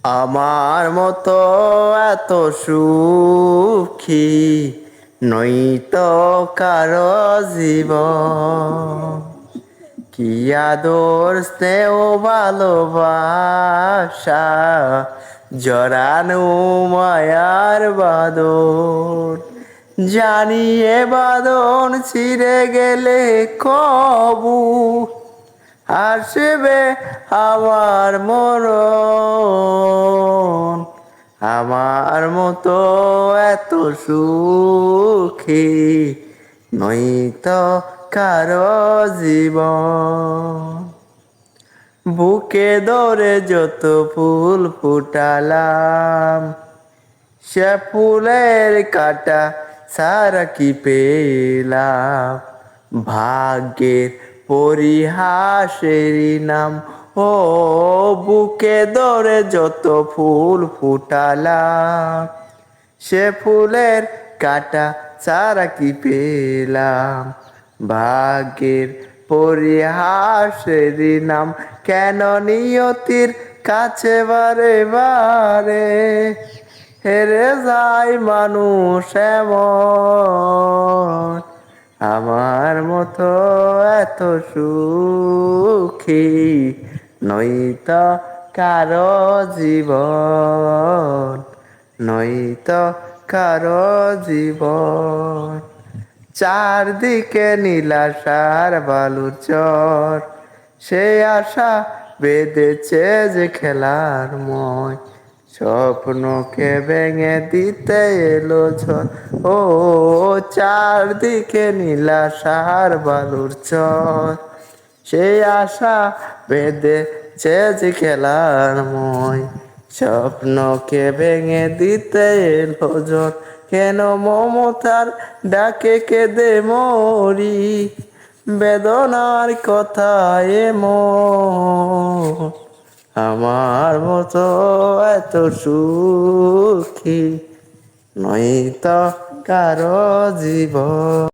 আমার মতো এত সুখী নয়তো কারো জীবন। কি আদর স্নেহ ভালোবাসা জড়ানো মায়ার বাঁধন। জানি এ বাঁধন ছিঁড়ে গেলে কবু আসবে আমার মরণ। আমার মতো এত সুখী নয়তো কারো জীবন। বুকে ধরে যত ফুল ফুটালাম, সে ফুলের কাটা সারা কি পেলাম। ভাগ্যের পরিহাসেরই নাম। ও বুকে ধরে যত ফুল ফুটালাম, সে ফুলের কাটা সারা কি পেলাম। ভাগ্যের পরিহাসেরই নাম। কেন নিয়তির কাছে বারে বারে হেরে যায় মানুষ এমন। আমার মতো এত সুখী নয়তো কারো জীবন, নয়তো কারো জীবন। চারদিকে নীলাশার বালুর চর, সে আশা বেঁধেছে যে খেলার মই। স্বপ্নকে ভেঙে দিতে এলো ঝড়। ও চারদিকে নীলাশার বালুর চর, সেই আশা বেঁধেছে যে খেলার মই। স্বপ্নকে ভেঙে দিতে এলো ঝড়। কেন মমতার ডাকে কেঁদে মরি, বেদনার কথা এমন। আমার মতো এত সুখী নয়তো কারো জীবন।